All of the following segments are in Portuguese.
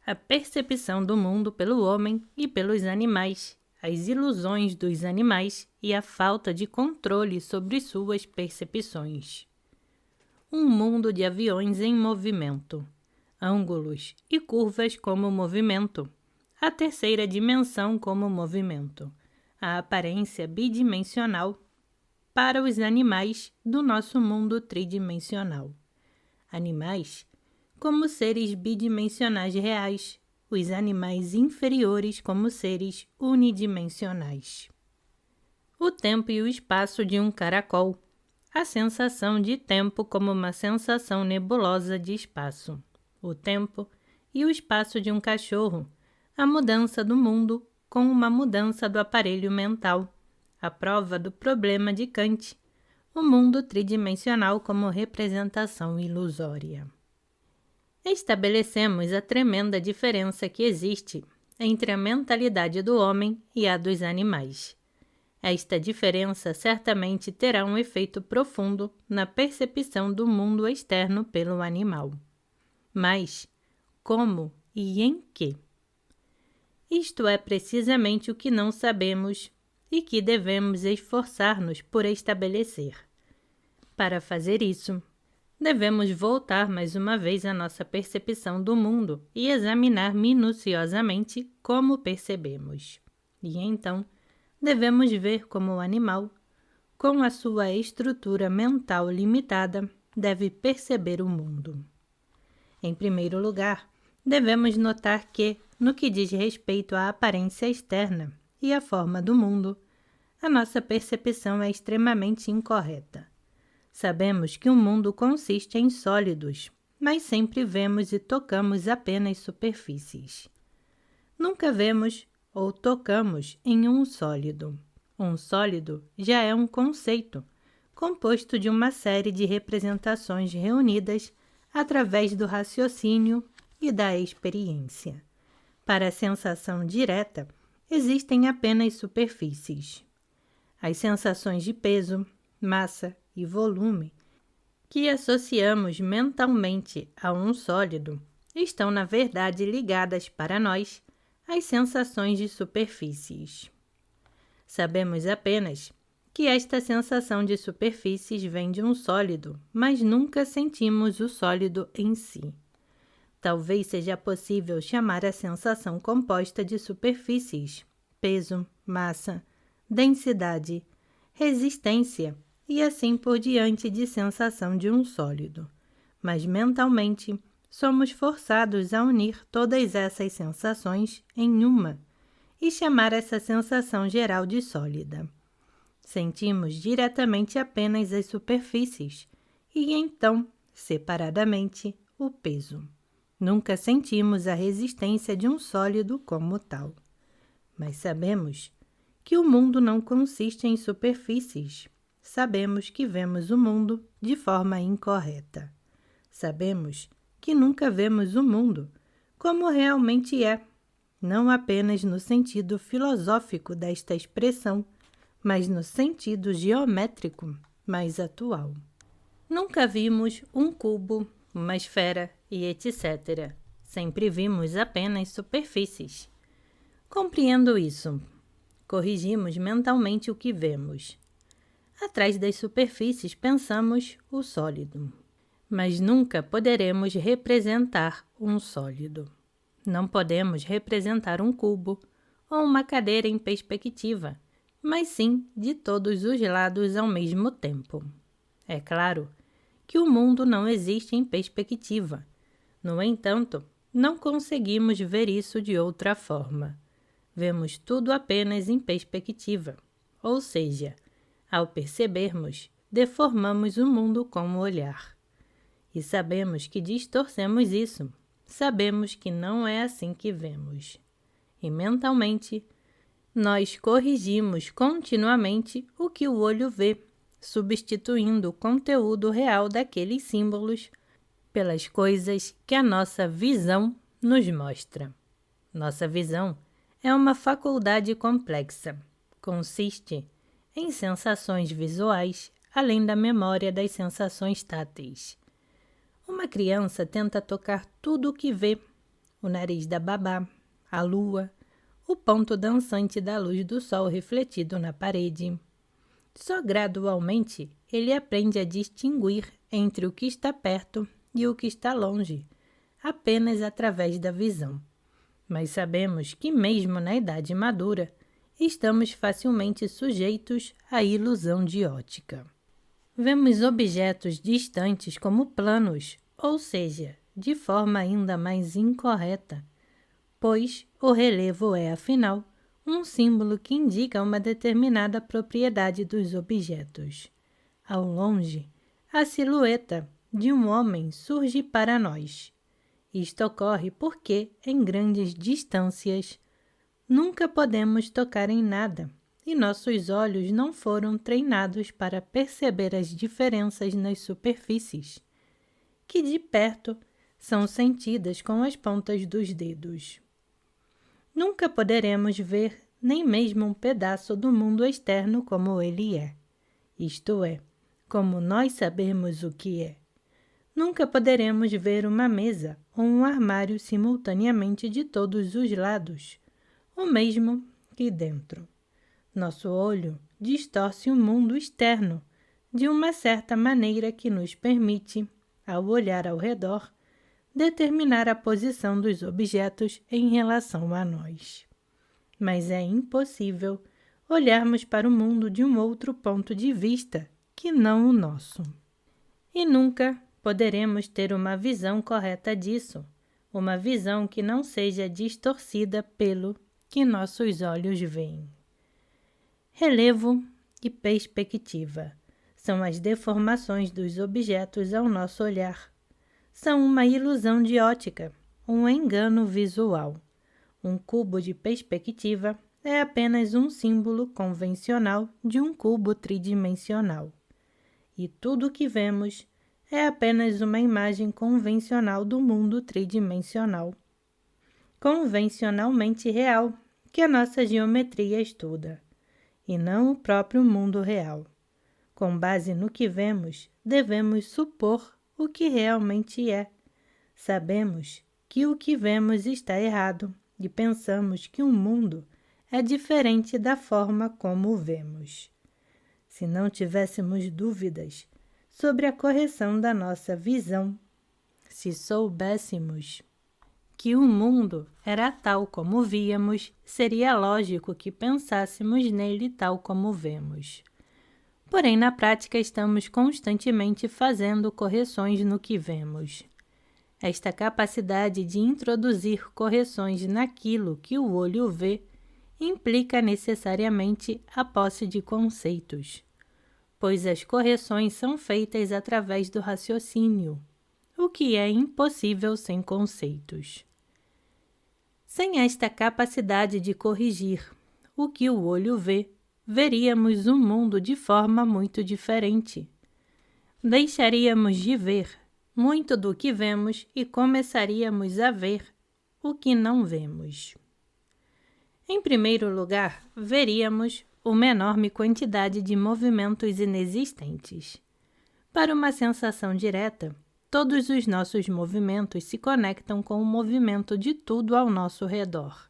a percepção do mundo pelo homem e pelos animais, as ilusões dos animais e a falta de controle sobre suas percepções. Um mundo de aviões em movimento, ângulos e curvas como movimento, a terceira dimensão como movimento, a aparência bidimensional para os animais do nosso mundo tridimensional. Animais como seres bidimensionais reais, os animais inferiores como seres unidimensionais. O tempo e o espaço de um caracol, a sensação de tempo como uma sensação nebulosa de espaço. O tempo e o espaço de um cachorro, a mudança do mundo com uma mudança do aparelho mental, a prova do problema de Kant, o mundo tridimensional como representação ilusória. Estabelecemos a tremenda diferença que existe entre a mentalidade do homem e a dos animais. Esta diferença certamente terá um efeito profundo na percepção do mundo externo pelo animal. Mas, como e em que? Isto é precisamente o que não sabemos e que devemos esforçar-nos por estabelecer. Para fazer isso, devemos voltar mais uma vez à nossa percepção do mundo e examinar minuciosamente como percebemos. E então, devemos ver como o animal, com a sua estrutura mental limitada, deve perceber o mundo. Em primeiro lugar, devemos notar que, no que diz respeito à aparência externa e à forma do mundo, a nossa percepção é extremamente incorreta. Sabemos que o mundo consiste em sólidos, mas sempre vemos e tocamos apenas superfícies. Nunca vemos ou tocamos em um sólido. Um sólido já é um conceito, composto de uma série de representações reunidas através do raciocínio e da experiência. Para a sensação direta, existem apenas superfícies. As sensações de peso, massa e volume que associamos mentalmente a um sólido estão, na verdade, ligadas para nós às sensações de superfícies. Sabemos apenas que esta sensação de superfícies vem de um sólido, mas nunca sentimos o sólido em si. Talvez seja possível chamar a sensação composta de superfícies, peso, massa, densidade, resistência e assim por diante de sensação de um sólido. Mas mentalmente, somos forçados a unir todas essas sensações em uma e chamar essa sensação geral de sólida. Sentimos diretamente apenas as superfícies e então, separadamente, o peso. Nunca sentimos a resistência de um sólido como tal. Mas sabemos que o mundo não consiste em superfícies. Sabemos que vemos o mundo de forma incorreta. Sabemos que nunca vemos o mundo como realmente é, não apenas no sentido filosófico desta expressão, mas no sentido geométrico mais atual. Nunca vimos um cubo, uma esfera e etc. Sempre vimos apenas superfícies. Compreendo isso. Corrigimos mentalmente o que vemos. Atrás das superfícies pensamos o sólido. Mas nunca poderemos representar um sólido. Não podemos representar um cubo ou uma cadeira em perspectiva, mas sim de todos os lados ao mesmo tempo. É claro que o mundo não existe em perspectiva. No entanto, não conseguimos ver isso de outra forma. Vemos tudo apenas em perspectiva, ou seja, ao percebermos, deformamos o mundo com o olhar. E sabemos que distorcemos isso. Sabemos que não é assim que vemos. E mentalmente, nós corrigimos continuamente o que o olho vê, substituindo o conteúdo real daqueles símbolos pelas coisas que a nossa visão nos mostra. Nossa visão é uma faculdade complexa. Consiste em sensações visuais, além da memória das sensações táteis. Uma criança tenta tocar tudo o que vê. o nariz da babá, a lua, o ponto dançante da luz do sol refletido na parede. Só gradualmente ele aprende a distinguir entre o que está perto e o que está longe, apenas através da visão. Mas sabemos que mesmo na idade madura, estamos facilmente sujeitos à ilusão de ótica. Vemos objetos distantes como planos, ou seja, de forma ainda mais incorreta, pois o relevo é, afinal, um símbolo que indica uma determinada propriedade dos objetos. Ao longe, a silhueta de um homem surge para nós. Isto ocorre porque, em grandes distâncias, nunca podemos tocar em nada, e nossos olhos não foram treinados para perceber as diferenças nas superfícies, que de perto são sentidas com as pontas dos dedos. Nunca poderemos ver nem mesmo um pedaço do mundo externo como ele é, isto é, como nós sabemos o que é. Nunca poderemos ver uma mesa ou um armário simultaneamente de todos os lados, o mesmo que dentro. Nosso olho distorce o mundo externo de uma certa maneira que nos permite, ao olhar ao redor, determinar a posição dos objetos em relação a nós. Mas é impossível olharmos para o mundo de um outro ponto de vista que não o nosso. E nunca poderemos ter uma visão correta disso, uma visão que não seja distorcida pelo que nossos olhos veem. Relevo e perspectiva são as deformações dos objetos ao nosso olhar. São uma ilusão de ótica, um engano visual. Um cubo de perspectiva é apenas um símbolo convencional de um cubo tridimensional. E tudo o que vemos é apenas uma imagem convencional do mundo tridimensional, convencionalmente real, que a nossa geometria estuda, e não o próprio mundo real. Com base no que vemos, devemos supor o que realmente é. Sabemos que o que vemos está errado e pensamos que o mundo é diferente da forma como o vemos. Se não tivéssemos dúvidas sobre a correção da nossa visão, se soubéssemos que o mundo era tal como víamos, seria lógico que pensássemos nele tal como vemos. Porém, na prática, estamos constantemente fazendo correções no que vemos. Esta capacidade de introduzir correções naquilo que o olho vê implica necessariamente a posse de conceitos, pois as correções são feitas através do raciocínio, o que é impossível sem conceitos. Sem esta capacidade de corrigir o que o olho vê, veríamos o mundo de forma muito diferente. Deixaríamos de ver muito do que vemos e começaríamos a ver o que não vemos. Em primeiro lugar, veríamos uma enorme quantidade de movimentos inexistentes. Para uma sensação direta, todos os nossos movimentos se conectam com o movimento de tudo ao nosso redor.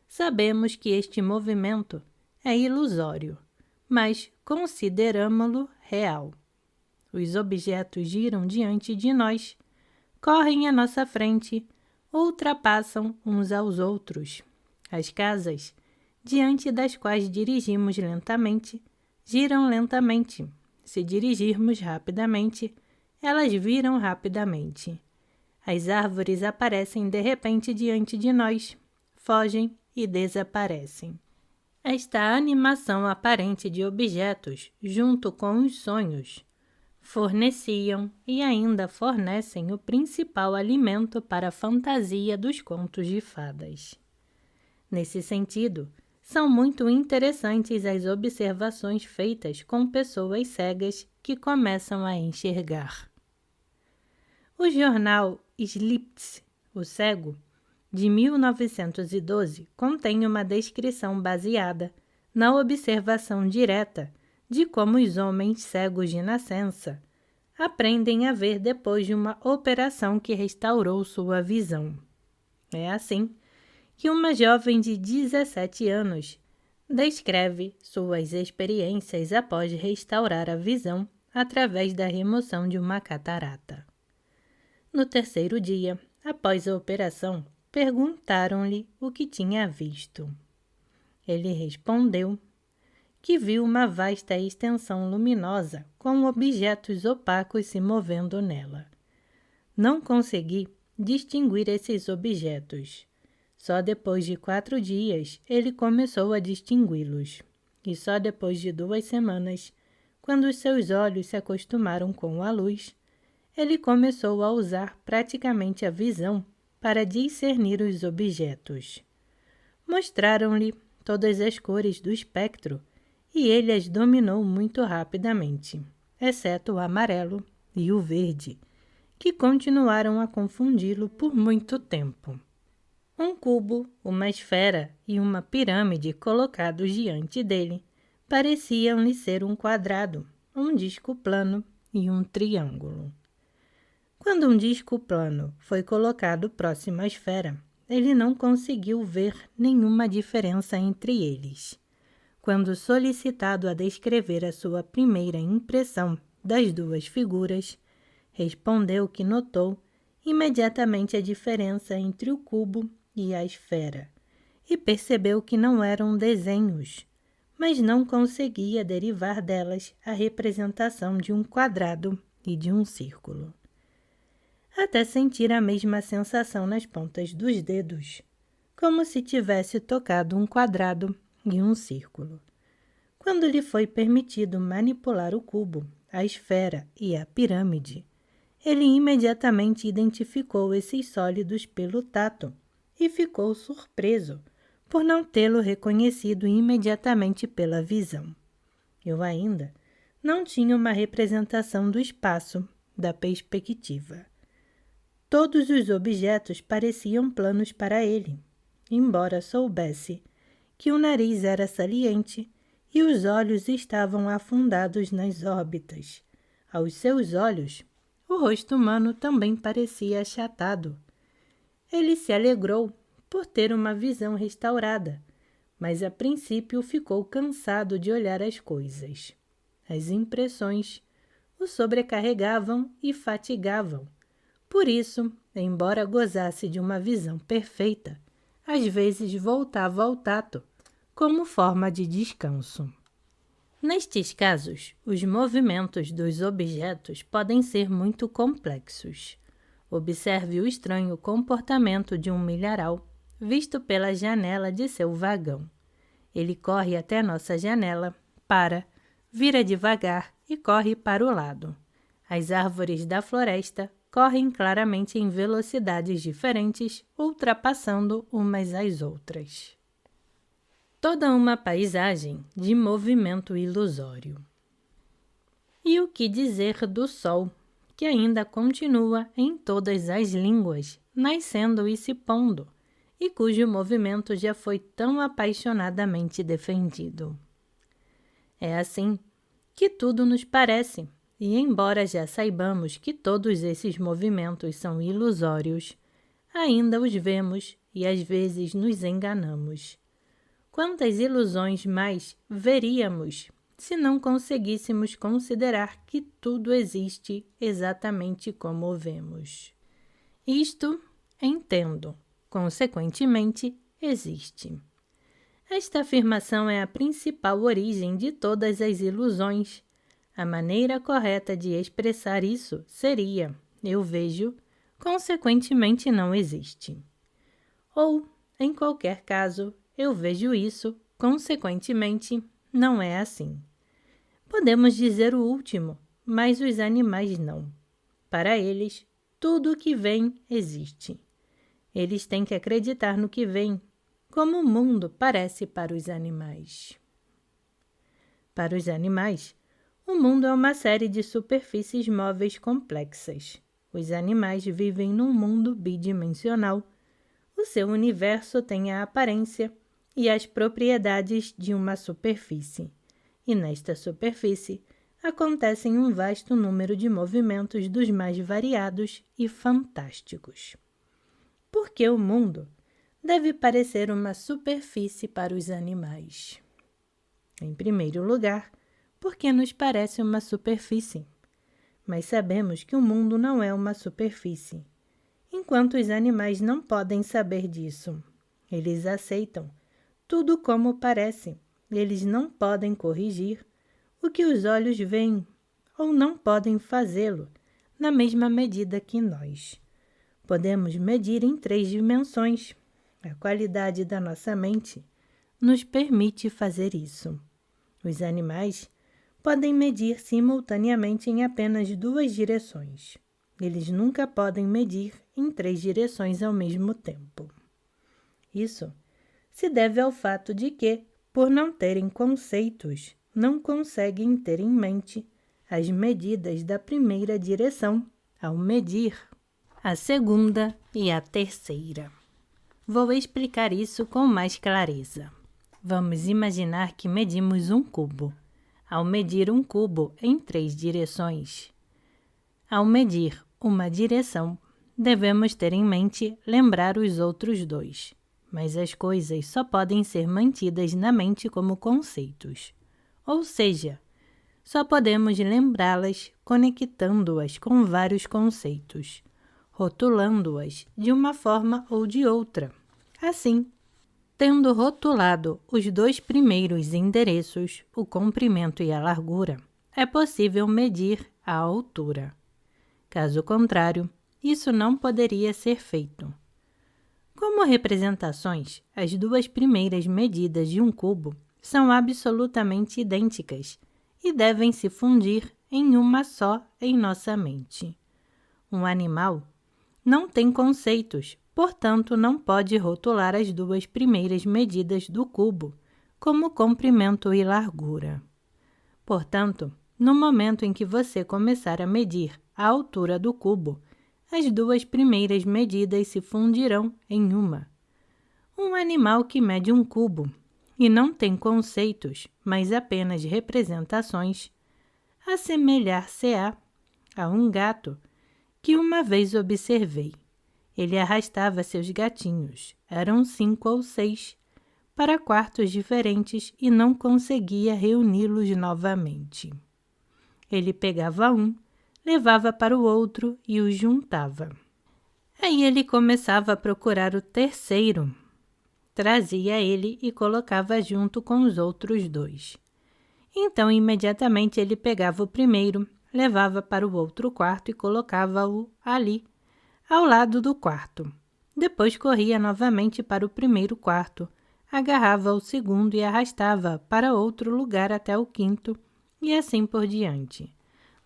Sabemos que este movimento é ilusório, mas consideramo-lo real. Os objetos giram diante de nós, correm à nossa frente, ultrapassam uns aos outros. As casas, diante das quais dirigimos lentamente, giram lentamente. Se dirigirmos rapidamente, elas viram rapidamente. As árvores aparecem de repente diante de nós, fogem e desaparecem. Esta animação aparente de objetos, junto com os sonhos, forneciam e ainda fornecem o principal alimento para a fantasia dos contos de fadas. Nesse sentido, são muito interessantes as observações feitas com pessoas cegas que começam a enxergar. O jornal Slipz, o Cego, de 1912, contém uma descrição baseada na observação direta de como os homens cegos de nascença aprendem a ver depois de uma operação que restaurou sua visão. É assim que uma jovem de 17 anos descreve suas experiências após restaurar a visão através da remoção de uma catarata. No terceiro dia, após a operação, perguntaram-lhe o que tinha visto. Ele respondeu que viu uma vasta extensão luminosa com objetos opacos se movendo nela. Não consegui distinguir esses objetos. Só depois de 4 dias ele começou a distingui-los. E só depois de 2 semanas, quando os seus olhos se acostumaram com a luz, ele começou a usar praticamente a visão para discernir os objetos. Mostraram-lhe todas as cores do espectro e ele as dominou muito rapidamente, exceto o amarelo e o verde, que continuaram a confundi-lo por muito tempo. Um cubo, uma esfera e uma pirâmide colocados diante dele pareciam-lhe ser um quadrado, um disco plano e um triângulo. Quando um disco plano foi colocado próximo à esfera, ele não conseguiu ver nenhuma diferença entre eles. Quando solicitado a descrever a sua primeira impressão das 2 figuras, respondeu que notou imediatamente a diferença entre o cubo e a esfera, e percebeu que não eram desenhos, mas não conseguia derivar delas a representação de um quadrado e de um círculo. Até sentir a mesma sensação nas pontas dos dedos, como se tivesse tocado um quadrado e um círculo. Quando lhe foi permitido manipular o cubo, a esfera e a pirâmide, ele imediatamente identificou esses sólidos pelo tato e ficou surpreso por não tê-lo reconhecido imediatamente pela visão. Eu ainda não tinha uma representação do espaço, da perspectiva. Todos os objetos pareciam planos para ele, embora soubesse que o nariz era saliente e os olhos estavam afundados nas órbitas. Aos seus olhos, o rosto humano também parecia achatado. Ele se alegrou por ter uma visão restaurada, mas a princípio ficou cansado de olhar as coisas. As impressões o sobrecarregavam e fatigavam. Por isso, embora gozasse de uma visão perfeita, às vezes voltava ao tato, como forma de descanso. Nestes casos, os movimentos dos objetos podem ser muito complexos. Observe o estranho comportamento de um milharal visto pela janela de seu vagão. Ele corre até nossa janela, vira devagar e corre para o lado. As árvores da floresta correm claramente em velocidades diferentes, ultrapassando umas às outras. Toda uma paisagem de movimento ilusório. E o que dizer do Sol, que ainda continua em todas as línguas, nascendo e se pondo, e cujo movimento já foi tão apaixonadamente defendido. É assim que tudo nos parece, e embora já saibamos que todos esses movimentos são ilusórios, ainda os vemos e às vezes nos enganamos. Quantas ilusões mais veríamos se não conseguíssemos considerar que tudo existe exatamente como o vemos? Isto entendo, consequentemente, existe. Esta afirmação é a principal origem de todas as ilusões. A maneira correta de expressar isso seria: eu vejo, consequentemente não existe. Ou, em qualquer caso, eu vejo isso, consequentemente, não é assim. Podemos dizer o último, mas os animais não. Para eles, tudo o que vem existe. Eles têm que acreditar no que vem, como o mundo parece para os animais. Para os animais, o mundo é uma série de superfícies móveis complexas. Os animais vivem num mundo bidimensional. O seu universo tem a aparência e as propriedades de uma superfície, e nesta superfície acontecem um vasto número de movimentos dos mais variados e fantásticos. Porque o mundo deve parecer uma superfície para os animais. Em primeiro lugar, porque nos parece uma superfície. Mas sabemos que o mundo não é uma superfície, enquanto os animais não podem saber disso. Eles aceitam tudo como parece. Eles não podem corrigir o que os olhos veem, ou não podem fazê-lo na mesma medida que nós. Podemos medir em 3 dimensões. A qualidade da nossa mente nos permite fazer isso. Os animais podem medir simultaneamente em apenas 2 direções. Eles nunca podem medir em 3 direções ao mesmo tempo. Isso se deve ao fato de que, por não terem conceitos, não conseguem ter em mente as medidas da primeira direção ao medir a segunda e a terceira. Vou explicar isso com mais clareza. Vamos imaginar que medimos um cubo. Ao medir um cubo em 3 direções, ao medir uma direção, devemos ter em mente lembrar os outros 2. Mas as coisas só podem ser mantidas na mente como conceitos. Ou seja, só podemos lembrá-las conectando-as com vários conceitos, rotulando-as de uma forma ou de outra. Assim, tendo rotulado os 2 primeiros endereços, o comprimento e a largura, é possível medir a altura. Caso contrário, isso não poderia ser feito. Como representações, as 2 primeiras medidas de um cubo são absolutamente idênticas e devem se fundir em uma só em nossa mente. Um animal não tem conceitos, portanto, não pode rotular as 2 primeiras medidas do cubo como comprimento e largura. Portanto, no momento em que você começar a medir a altura do cubo, as 2 primeiras medidas se fundirão em uma. Um animal que mede um cubo e não tem conceitos, mas apenas representações, assemelhar-se-á a um gato que uma vez observei. Ele arrastava seus gatinhos, eram 5 ou 6, para quartos diferentes e não conseguia reuni-los novamente. Ele pegava um, levava para o outro e os juntava. Aí ele começava a procurar o terceiro. Trazia ele e colocava junto com os outros 2. Então, imediatamente, ele pegava o primeiro, levava para o outro quarto e colocava-o ali, ao lado do quarto. Depois corria novamente para o primeiro quarto, agarrava o segundo e arrastava para outro lugar até o quinto, e assim por diante.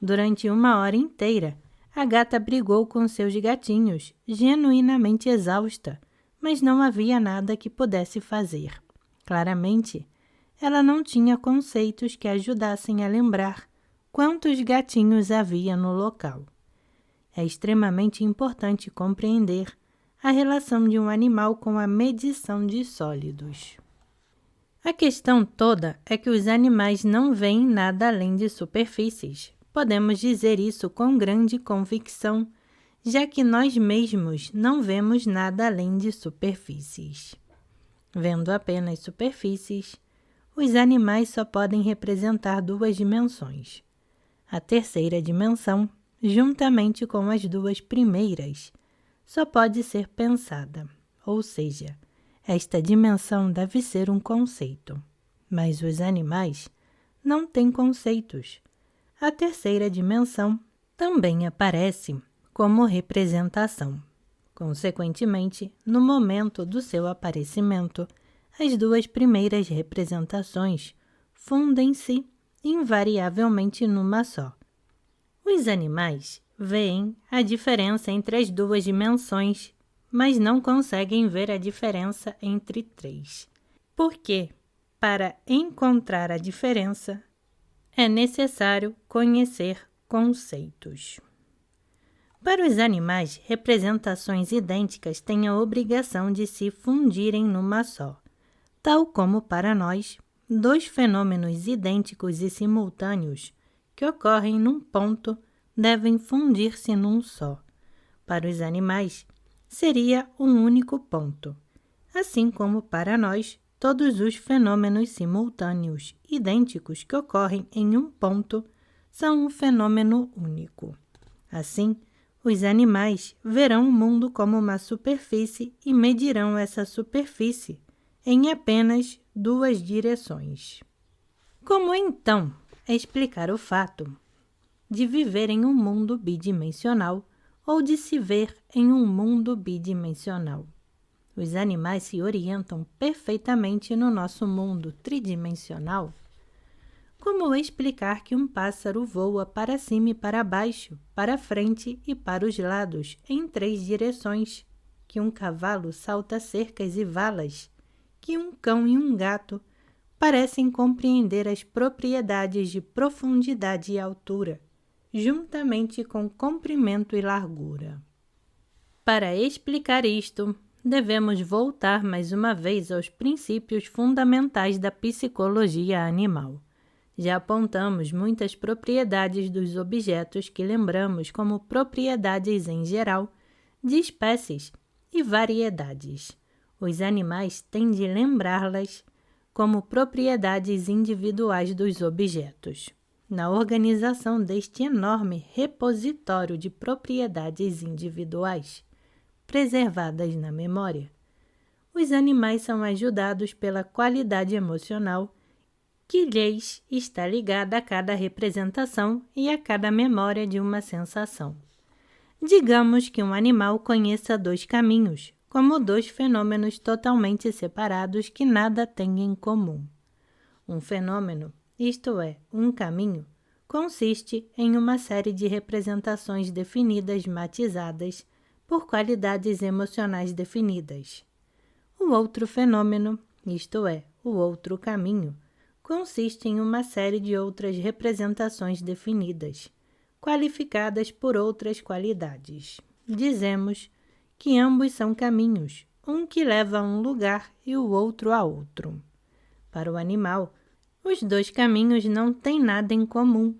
Durante 1 hora inteira, a gata brigou com seus gatinhos, genuinamente exausta, mas não havia nada que pudesse fazer. Claramente, ela não tinha conceitos que ajudassem a lembrar quantos gatinhos havia no local. É extremamente importante compreender a relação de um animal com a medição de sólidos. A questão toda é que os animais não veem nada além de superfícies. Podemos dizer isso com grande convicção, já que nós mesmos não vemos nada além de superfícies. Vendo apenas superfícies, os animais só podem representar 2 dimensões. A terceira dimensão, juntamente com as 2 primeiras, só pode ser pensada, ou seja, esta dimensão deve ser um conceito. Mas os animais não têm conceitos. A terceira dimensão também aparece como representação. Consequentemente, no momento do seu aparecimento, as 2 primeiras representações fundem-se invariavelmente numa só. Os animais veem a diferença entre as 2 dimensões, mas não conseguem ver a diferença entre 3. Porque, para encontrar a diferença, é necessário conhecer conceitos. Para os animais, representações idênticas têm a obrigação de se fundirem numa só, tal como para nós, 2 fenômenos idênticos e simultâneos que ocorrem num ponto devem fundir-se num só. Para os animais, seria um único ponto, assim como para nós todos os fenômenos simultâneos idênticos que ocorrem em um ponto são um fenômeno único. Assim, os animais verão o mundo como uma superfície e medirão essa superfície em apenas duas direções. Como então explicar o fato de viver em um mundo bidimensional ou de se ver em um mundo bidimensional? Os animais se orientam perfeitamente no nosso mundo tridimensional. Como explicar que um pássaro voa para cima e para baixo, para frente e para os lados, em 3 direções? Que um cavalo salta cercas e valas? Que um cão e um gato parecem compreender as propriedades de profundidade e altura, juntamente com comprimento e largura? Para explicar isto, devemos voltar mais uma vez aos princípios fundamentais da psicologia animal. Já apontamos muitas propriedades dos objetos que lembramos como propriedades em geral, de espécies e variedades. Os animais têm de lembrá-las como propriedades individuais dos objetos. Na organização deste enorme repositório de propriedades individuais, preservadas na memória, os animais são ajudados pela qualidade emocional que lhes está ligada a cada representação e a cada memória de uma sensação. Digamos que um animal conheça 2 caminhos, como 2 fenômenos totalmente separados que nada têm em comum. Um fenômeno, isto é, um caminho, consiste em uma série de representações definidas matizadas por qualidades emocionais definidas. O outro fenômeno, isto é, o outro caminho, consiste em uma série de outras representações definidas, qualificadas por outras qualidades. Dizemos que ambos são caminhos, um que leva a um lugar e o outro a outro. Para o animal, os 2 caminhos não têm nada em comum.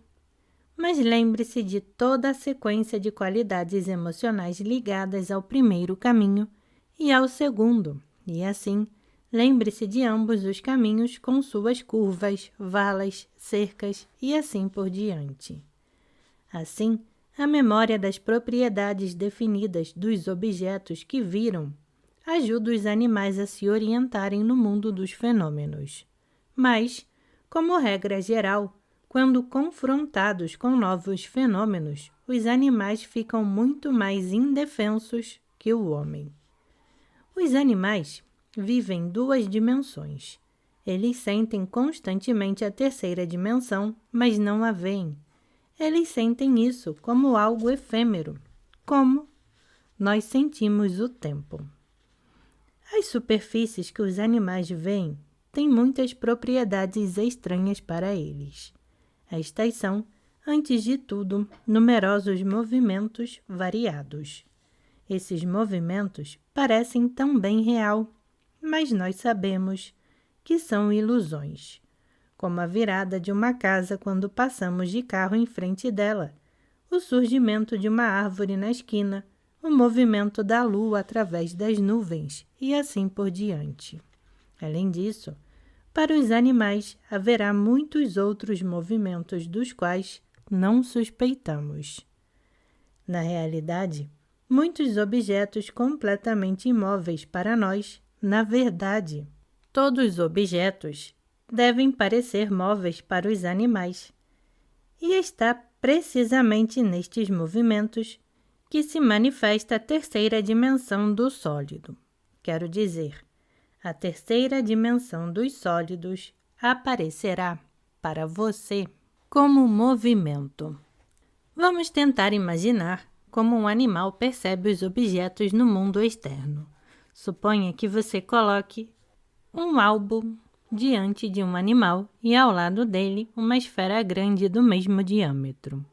Mas lembre-se de toda a sequência de qualidades emocionais ligadas ao primeiro caminho e ao segundo, e assim, lembre-se de ambos os caminhos com suas curvas, valas, cercas e assim por diante. Assim, a memória das propriedades definidas dos objetos que viram ajuda os animais a se orientarem no mundo dos fenômenos. Mas, como regra geral, quando confrontados com novos fenômenos, os animais ficam muito mais indefensos que o homem. Os animais vivem em 2 dimensões. Eles sentem constantemente a terceira dimensão, mas não a veem. Eles sentem isso como algo efêmero, como nós sentimos o tempo. As superfícies que os animais veem têm muitas propriedades estranhas para eles. Estas são, antes de tudo, numerosos movimentos variados. Esses movimentos parecem tão bem real, mas nós sabemos que são ilusões, como a virada de uma casa quando passamos de carro em frente dela, o surgimento de uma árvore na esquina, o movimento da lua através das nuvens e assim por diante. Além disso, para os animais haverá muitos outros movimentos dos quais não suspeitamos. Na realidade, muitos objetos completamente imóveis para nós, na verdade, todos os objetos devem parecer móveis para os animais. E está precisamente nestes movimentos que se manifesta a terceira dimensão do sólido. Quero dizer, a terceira dimensão dos sólidos aparecerá para você como movimento. Vamos tentar imaginar como um animal percebe os objetos no mundo externo. Suponha que você coloque um álbum diante de um animal e ao lado dele uma esfera grande do mesmo diâmetro.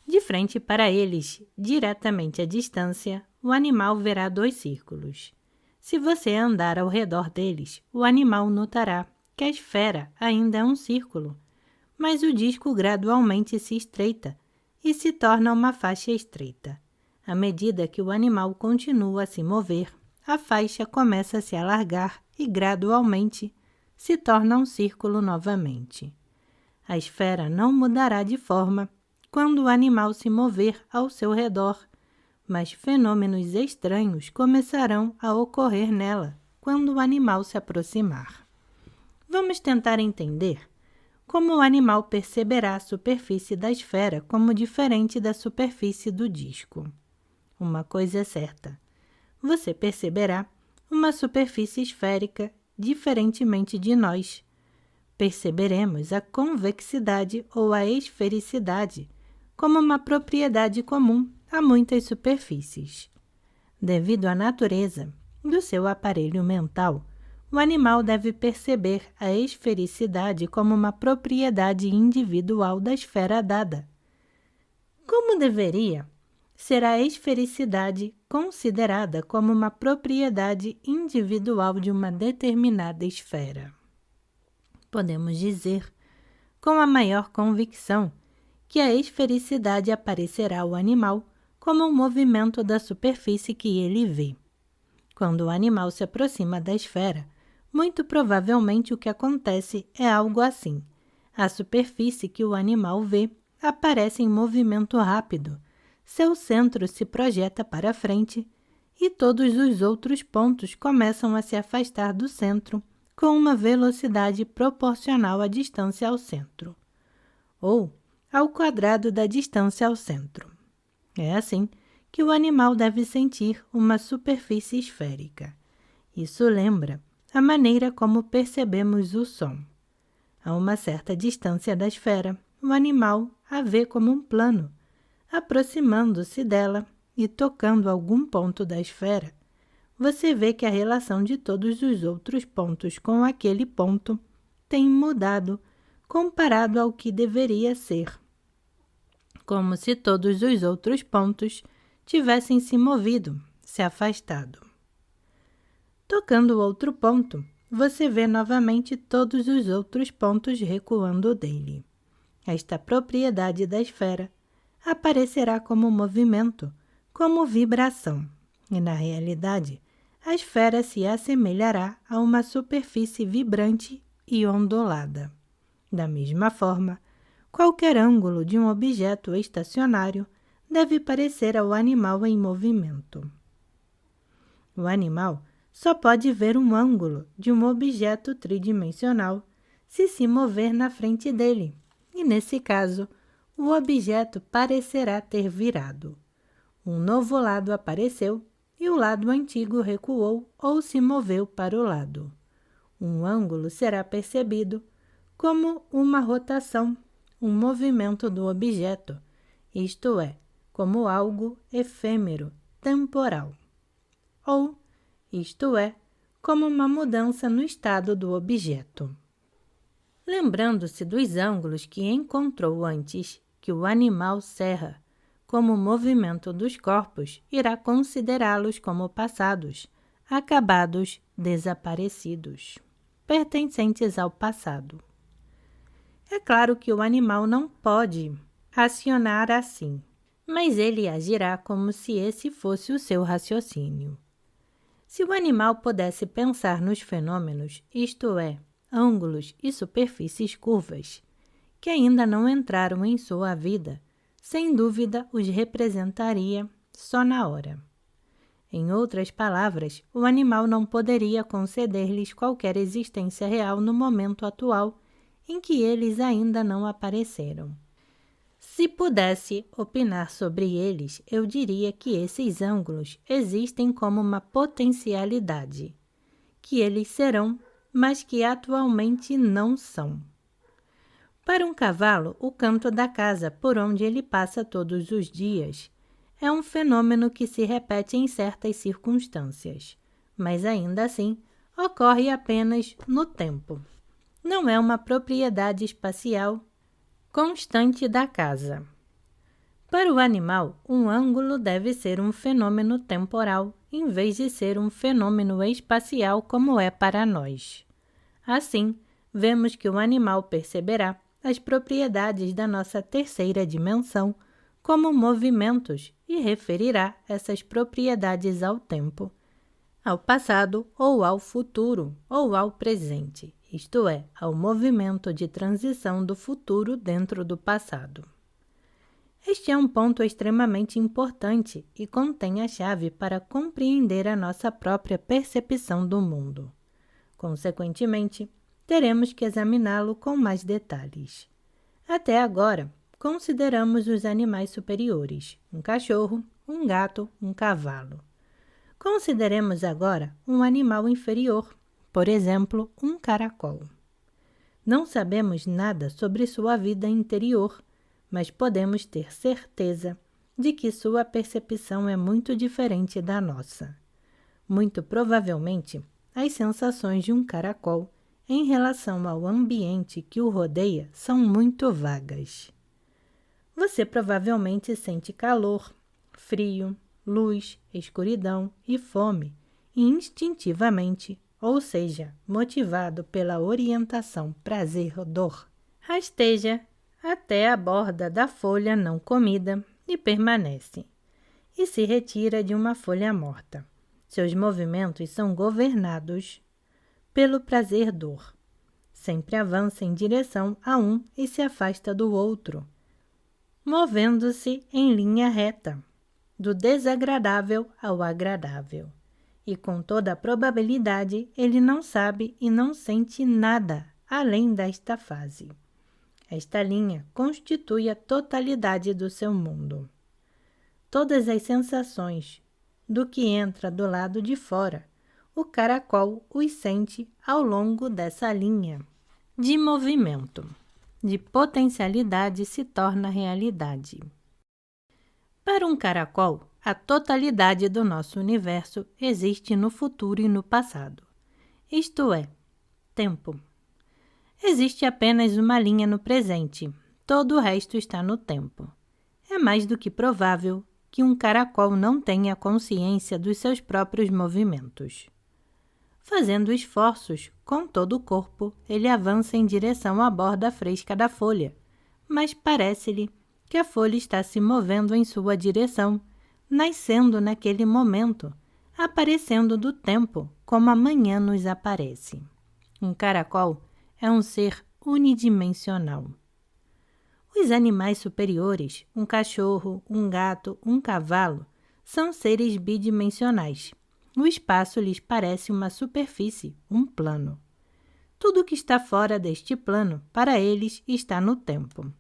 De frente para eles, diretamente à distância, o animal verá 2 círculos. Se você andar ao redor deles, o animal notará que a esfera ainda é um círculo, mas o disco gradualmente se estreita e se torna uma faixa estreita. À medida que o animal continua a se mover, a faixa começa a se alargar e, gradualmente, se torna um círculo novamente. A esfera não mudará de forma quando o animal se mover ao seu redor, mas fenômenos estranhos começarão a ocorrer nela quando o animal se aproximar. Vamos tentar entender como o animal perceberá a superfície da esfera como diferente da superfície do disco. Uma coisa é certa: você perceberá uma superfície esférica diferentemente de nós. Perceberemos a convexidade ou a esfericidade como uma propriedade comum a muitas superfícies. Devido à natureza do seu aparelho mental, o animal deve perceber a esfericidade como uma propriedade individual da esfera dada. Como deveria ser a esfericidade considerada como uma propriedade individual de uma determinada esfera? Podemos dizer, com a maior convicção, que a esfericidade aparecerá ao animal como um movimento da superfície que ele vê. Quando o animal se aproxima da esfera, muito provavelmente o que acontece é algo assim. A superfície que o animal vê aparece em movimento rápido, seu centro se projeta para frente e todos os outros pontos começam a se afastar do centro com uma velocidade proporcional à distância ao centro, ou ao quadrado da distância ao centro. É assim que o animal deve sentir uma superfície esférica. Isso lembra a maneira como percebemos o som. A uma certa distância da esfera, o animal a vê como um plano. Aproximando-se dela e tocando algum ponto da esfera, você vê que a relação de todos os outros pontos com aquele ponto tem mudado comparado ao que deveria ser, como se todos os outros pontos tivessem se movido, se afastado. Tocando outro ponto, você vê novamente todos os outros pontos recuando dele. Esta propriedade da esfera aparecerá como movimento, como vibração, e na realidade, a esfera se assemelhará a uma superfície vibrante e ondulada. Da mesma forma, qualquer ângulo de um objeto estacionário deve parecer ao animal em movimento. O animal só pode ver um ângulo de um objeto tridimensional se mover na frente dele, e nesse caso, o objeto parecerá ter virado. Um novo lado apareceu e o lado antigo recuou ou se moveu para o lado. Um ângulo será percebido como uma rotação, um movimento do objeto, isto é, como algo efêmero, temporal. Ou, isto é, como uma mudança no estado do objeto. Lembrando-se dos ângulos que encontrou antes, que o animal cerra, como o movimento dos corpos, irá considerá-los como passados, acabados, desaparecidos, pertencentes ao passado. É claro que o animal não pode acionar assim, mas ele agirá como se esse fosse o seu raciocínio. Se o animal pudesse pensar nos fenômenos, isto é, ângulos e superfícies curvas, que ainda não entraram em sua vida, sem dúvida os representaria só na hora. Em outras palavras, o animal não poderia conceder-lhes qualquer existência real no momento atual em que eles ainda não apareceram. Se pudesse opinar sobre eles, eu diria que esses ângulos existem como uma potencialidade, que eles serão, mas que atualmente não são. Para um cavalo, o canto da casa por onde ele passa todos os dias é um fenômeno que se repete em certas circunstâncias, mas ainda assim ocorre apenas no tempo. Não é uma propriedade espacial constante da casa. Para o animal, um ângulo deve ser um fenômeno temporal, em vez de ser um fenômeno espacial como é para nós. Assim, vemos que o animal perceberá as propriedades da nossa terceira dimensão como movimentos e referirá essas propriedades ao tempo, ao passado ou ao futuro ou ao presente, isto é, ao movimento de transição do futuro dentro do passado. Este é um ponto extremamente importante e contém a chave para compreender a nossa própria percepção do mundo. Consequentemente, teremos que examiná-lo com mais detalhes. Até agora, consideramos os animais superiores, um cachorro, um gato, um cavalo. Consideremos agora um animal inferior, por exemplo, um caracol. Não sabemos nada sobre sua vida interior, mas podemos ter certeza de que sua percepção é muito diferente da nossa. Muito provavelmente, as sensações de um caracol em relação ao ambiente que o rodeia são muito vagas. Você provavelmente sente calor, frio, luz, escuridão e fome, instintivamente, ou seja, motivado pela orientação prazer-dor. Rasteja até a borda da folha não comida e permanece, e se retira de uma folha morta. Seus movimentos são governados pelo prazer-dor. Sempre avança em direção a um e se afasta do outro, movendo-se em linha reta, do desagradável ao agradável. E com toda a probabilidade, ele não sabe e não sente nada além desta fase. Esta linha constitui a totalidade do seu mundo. Todas as sensações do que entra do lado de fora, o caracol os sente ao longo dessa linha de movimento. De potencialidade se torna realidade. Para um caracol, a totalidade do nosso universo existe no futuro e no passado. Isto é, tempo. Existe apenas uma linha no presente, todo o resto está no tempo. É mais do que provável que um caracol não tenha consciência dos seus próprios movimentos. Fazendo esforços com todo o corpo, ele avança em direção à borda fresca da folha, mas parece-lhe que a folha está se movendo em sua direção, nascendo naquele momento, aparecendo do tempo, como amanhã nos aparece. Um caracol é um ser unidimensional. Os animais superiores, um cachorro, um gato, um cavalo, são seres bidimensionais. O espaço lhes parece uma superfície, um plano. Tudo que está fora deste plano, para eles, está no tempo.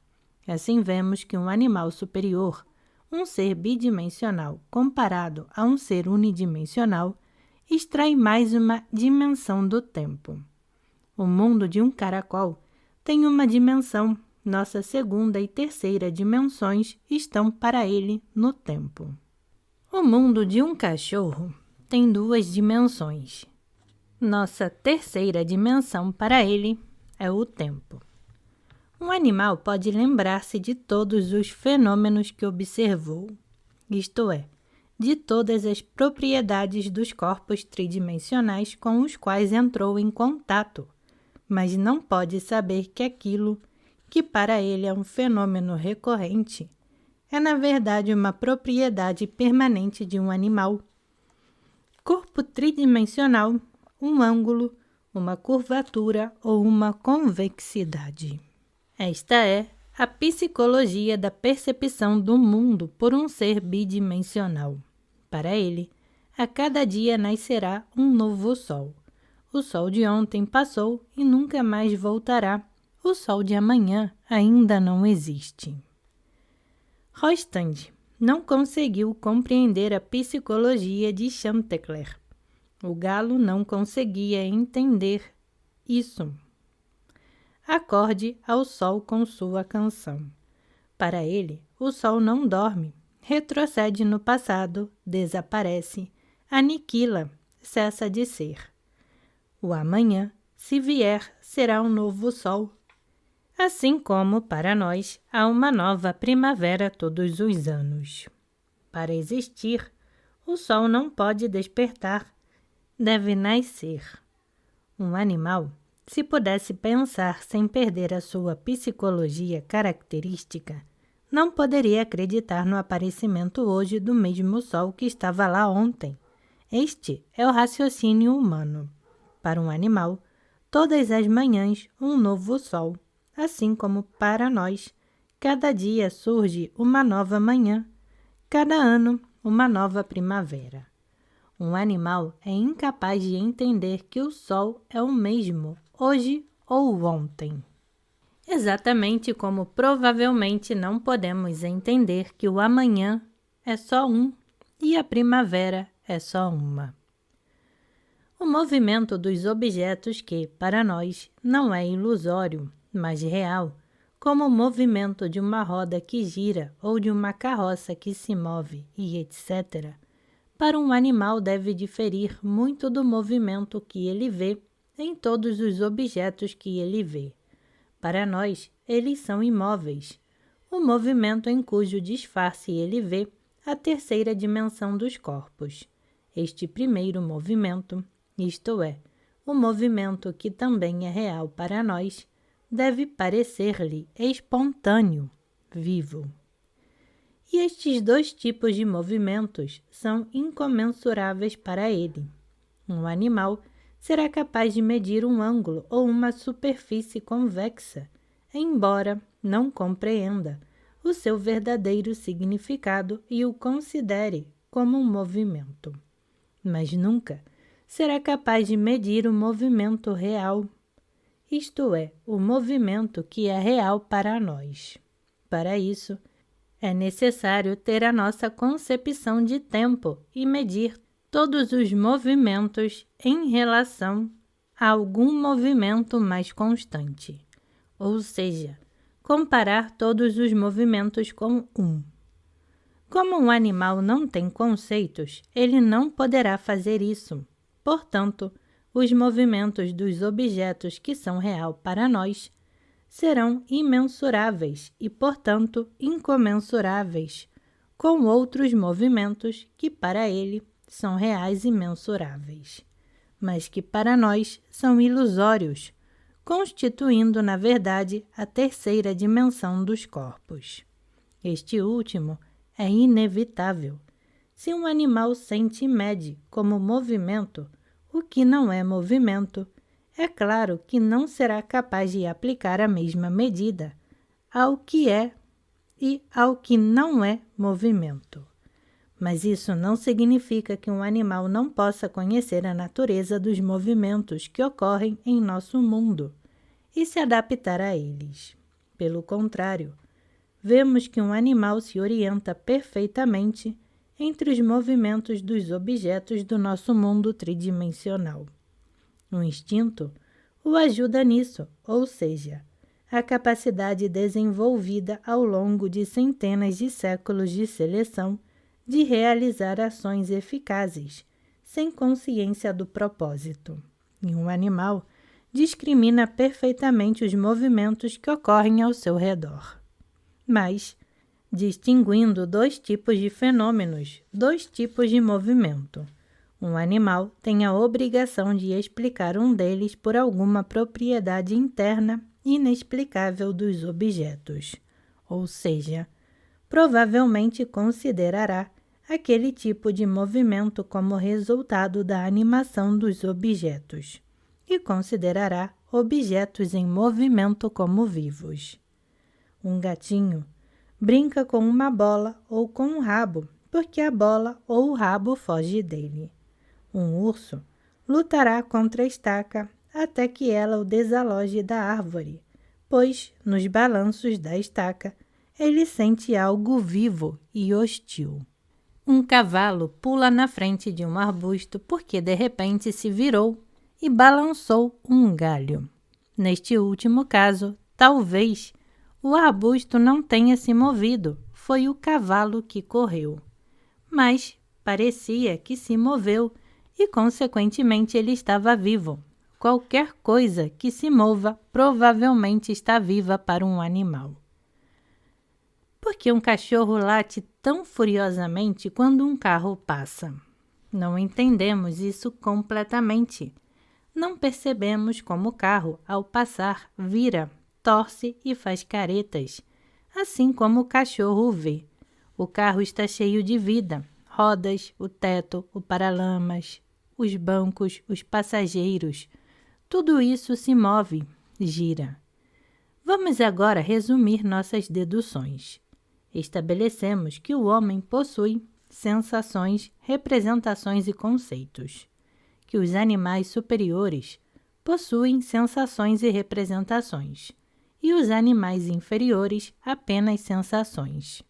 Assim vemos que um animal superior, um ser bidimensional comparado a um ser unidimensional, extrai mais uma dimensão do tempo. O mundo de um caracol tem uma dimensão, nossa segunda e terceira dimensões estão para ele no tempo. O mundo de um cachorro tem duas dimensões. Nossa terceira dimensão para ele é o tempo. Um animal pode lembrar-se de todos os fenômenos que observou, isto é, de todas as propriedades dos corpos tridimensionais com os quais entrou em contato, mas não pode saber que aquilo, que para ele é um fenômeno recorrente, é na verdade uma propriedade permanente de um animal. Corpo tridimensional, um ângulo, uma curvatura ou uma convexidade. Esta é a psicologia da percepção do mundo por um ser bidimensional. Para ele, a cada dia nascerá um novo sol. O sol de ontem passou e nunca mais voltará. O sol de amanhã ainda não existe. Rostand não conseguiu compreender a psicologia de Chantecler. O galo não conseguia entender isso. Acorde ao sol com sua canção. Para ele, o sol não dorme, retrocede no passado, desaparece, aniquila, cessa de ser. O amanhã, se vier, será um novo sol. Assim como, para nós, há uma nova primavera todos os anos. Para existir, o sol não pode despertar, deve nascer. Um animal, se pudesse pensar sem perder a sua psicologia característica, não poderia acreditar no aparecimento hoje do mesmo sol que estava lá ontem. Este é o raciocínio humano. Para um animal, todas as manhãs um novo sol, assim como para nós, cada dia surge uma nova manhã, cada ano uma nova primavera. Um animal é incapaz de entender que o sol é o mesmo hoje ou ontem. Exatamente como provavelmente não podemos entender que o amanhã é só um e a primavera é só uma. O movimento dos objetos que, para nós, não é ilusório, mas real, como o movimento de uma roda que gira ou de uma carroça que se move e etc., para um animal deve diferir muito do movimento que ele vê em todos os objetos que ele vê. Para nós, eles são imóveis, o movimento em cujo disfarce ele vê a terceira dimensão dos corpos. Este primeiro movimento, isto é, o movimento que também é real para nós, deve parecer-lhe espontâneo, vivo. E estes dois tipos de movimentos são incomensuráveis para ele. Um animal será capaz de medir um ângulo ou uma superfície convexa, embora não compreenda o seu verdadeiro significado e o considere como um movimento. Mas nunca será capaz de medir o movimento real, isto é, o movimento que é real para nós. Para isso, é necessário ter a nossa concepção de tempo e medir todos os movimentos em relação a algum movimento mais constante, ou seja, comparar todos os movimentos com um. Como um animal não tem conceitos, ele não poderá fazer isso. Portanto, os movimentos dos objetos que são real para nós serão imensuráveis e, portanto, incomensuráveis com outros movimentos que para ele são reais e mensuráveis, mas que para nós são ilusórios, constituindo, na verdade, a terceira dimensão dos corpos. Este último é inevitável. Se um animal sente e mede como movimento o que não é movimento, é claro que não será capaz de aplicar a mesma medida ao que é e ao que não é movimento. Mas isso não significa que um animal não possa conhecer a natureza dos movimentos que ocorrem em nosso mundo e se adaptar a eles. Pelo contrário, vemos que um animal se orienta perfeitamente entre os movimentos dos objetos do nosso mundo tridimensional. O instinto o ajuda nisso, ou seja, a capacidade desenvolvida ao longo de centenas de séculos de seleção de realizar ações eficazes, sem consciência do propósito. E um animal discrimina perfeitamente os movimentos que ocorrem ao seu redor. Mas, distinguindo dois tipos de fenômenos, dois tipos de movimento, um animal tem a obrigação de explicar um deles por alguma propriedade interna inexplicável dos objetos, ou seja, provavelmente considerará aquele tipo de movimento como resultado da animação dos objetos e considerará objetos em movimento como vivos. Um gatinho brinca com uma bola ou com um rabo porque a bola ou o rabo foge dele. Um urso lutará contra a estaca até que ela o desaloje da árvore, pois, nos balanços da estaca, ele sente algo vivo e hostil. Um cavalo pula na frente de um arbusto porque de repente se virou e balançou um galho. Neste último caso, talvez o arbusto não tenha se movido, foi o cavalo que correu. Mas parecia que se moveu e, consequentemente, ele estava vivo. Qualquer coisa que se mova provavelmente está viva para um animal. Por que um cachorro late tão furiosamente quando um carro passa? Não entendemos isso completamente. Não percebemos como o carro, ao passar, vira, torce e faz caretas. assim como o cachorro o vê. O carro está cheio de vida, rodas, o teto, o paralamas, os bancos, os passageiros. Tudo isso se move, gira. Vamos agora resumir nossas deduções. Estabelecemos que o homem possui sensações, representações e conceitos, que os animais superiores possuem sensações e representações, e os animais inferiores apenas sensações.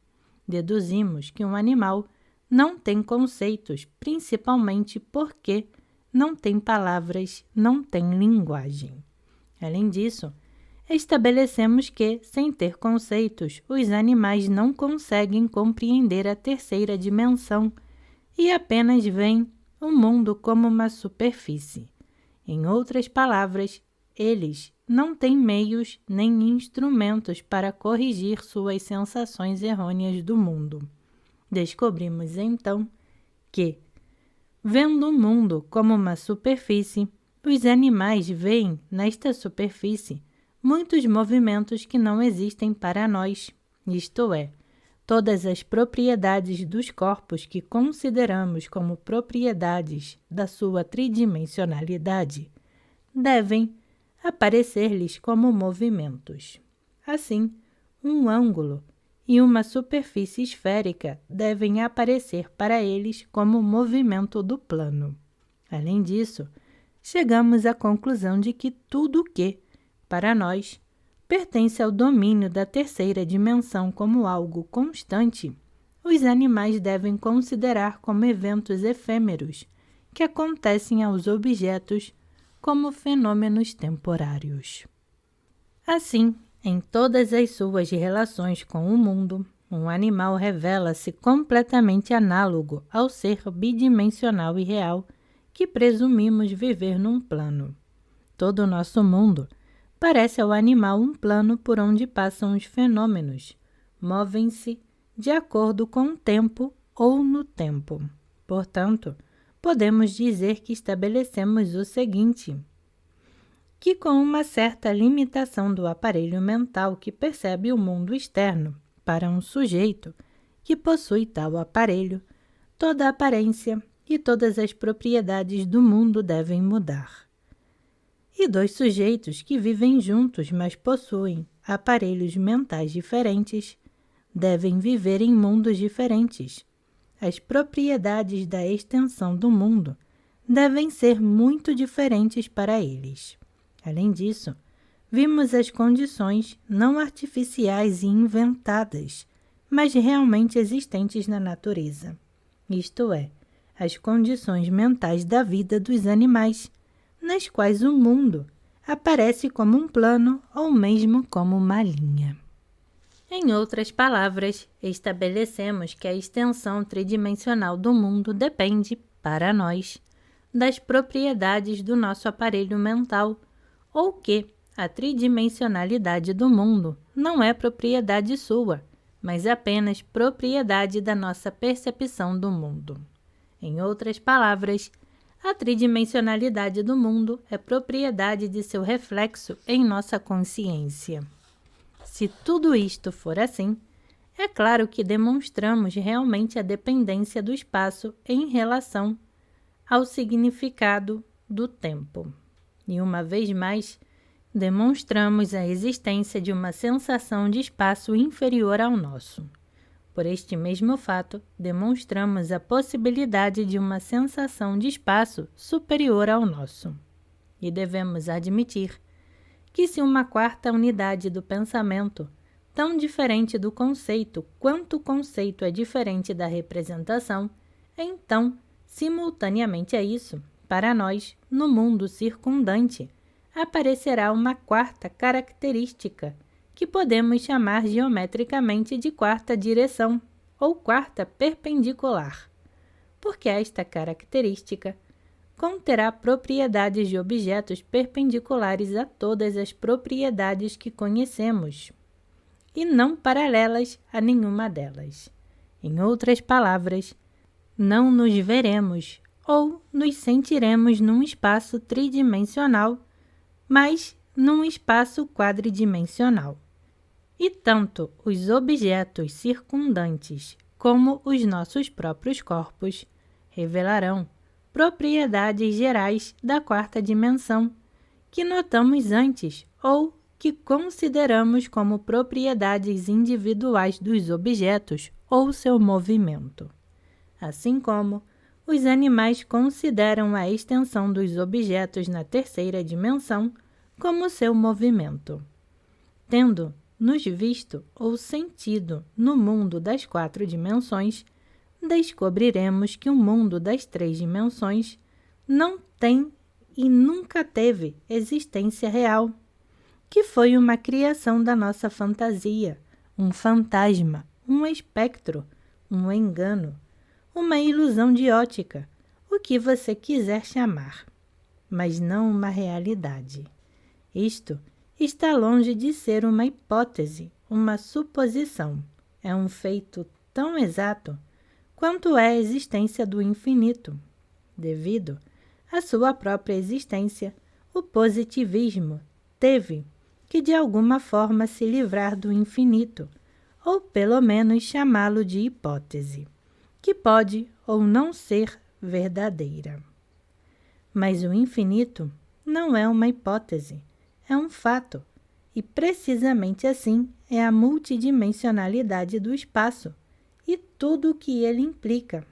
Deduzimos que um animal não tem conceitos, principalmente porque não tem palavras, não tem linguagem. Além disso, estabelecemos que, sem ter conceitos, os animais não conseguem compreender a terceira dimensão e apenas veem o mundo como uma superfície. Em outras palavras, eles não têm meios nem instrumentos para corrigir suas sensações errôneas do mundo. Descobrimos então que, vendo o mundo como uma superfície, os animais veem nesta superfície muitos movimentos que não existem para nós, isto é, todas as propriedades dos corpos que consideramos como propriedades da sua tridimensionalidade devem aparecer-lhes como movimentos. Assim, um ângulo e uma superfície esférica devem aparecer para eles como movimento do plano. Além disso, chegamos à conclusão de que tudo que, para nós, pertence ao domínio da terceira dimensão como algo constante, os animais devem considerar como eventos efêmeros que acontecem aos objetos como fenômenos temporários. Assim, em todas as suas relações com o mundo, um animal revela-se completamente análogo ao ser bidimensional e real que presumimos viver num plano. Todo o nosso mundo parece ao animal um plano por onde passam os fenômenos, movem-se de acordo com o tempo ou no tempo. Portanto, podemos dizer que estabelecemos o seguinte, que com uma certa limitação do aparelho mental que percebe o mundo externo para um sujeito que possui tal aparelho, toda a aparência e todas as propriedades do mundo devem mudar. E dois sujeitos que vivem juntos, mas possuem aparelhos mentais diferentes, devem viver em mundos diferentes. As propriedades da extensão do mundo devem ser muito diferentes para eles. Além disso, vimos as condições não artificiais e inventadas, mas realmente existentes na natureza. Isto é, as condições mentais da vida dos animais, nas quais o mundo aparece como um plano ou mesmo como uma linha. Em outras palavras, estabelecemos que a extensão tridimensional do mundo depende, para nós, das propriedades do nosso aparelho mental, ou que a tridimensionalidade do mundo não é propriedade sua, mas apenas propriedade da nossa percepção do mundo. Em outras palavras, a tridimensionalidade do mundo é propriedade de seu reflexo em nossa consciência. Se tudo isto for assim, é claro que demonstramos realmente a dependência do espaço em relação ao significado do tempo. E uma vez mais, demonstramos a existência de uma sensação de espaço inferior ao nosso. Por este mesmo fato, demonstramos a possibilidade de uma sensação de espaço superior ao nosso. E devemos admitir que se uma quarta unidade do pensamento, tão diferente do conceito quanto o conceito é diferente da representação, então, simultaneamente a isso, para nós, no mundo circundante, aparecerá uma quarta característica, que podemos chamar geometricamente de quarta direção ou quarta perpendicular, porque esta característica conterá propriedades de objetos perpendiculares a todas as propriedades que conhecemos, e não paralelas a nenhuma delas. Em outras palavras, não nos veremos ou nos sentiremos num espaço tridimensional, mas num espaço quadridimensional. E tanto os objetos circundantes como os nossos próprios corpos revelarão propriedades gerais da quarta dimensão que notamos antes ou que consideramos como propriedades individuais dos objetos ou seu movimento. Assim como os animais consideram a extensão dos objetos na terceira dimensão como seu movimento. Tendo nos visto ou sentido no mundo das 4 dimensões, descobriremos que o mundo das 3 dimensões não tem e nunca teve existência real, que foi uma criação da nossa fantasia, um fantasma, um espectro, um engano, uma ilusão de ótica, o que você quiser chamar, mas não uma realidade. Isto está longe de ser uma hipótese, uma suposição. É um feito tão exato quanto é a existência do infinito. Devido à sua própria existência, o positivismo teve que de alguma forma se livrar do infinito, ou pelo menos chamá-lo de hipótese, que pode ou não ser verdadeira. Mas o infinito não é uma hipótese, é um fato, e precisamente assim é a multidimensionalidade do espaço e tudo o que ele implica,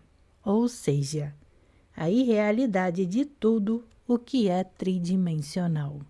ou seja, a irrealidade de tudo o que é tridimensional.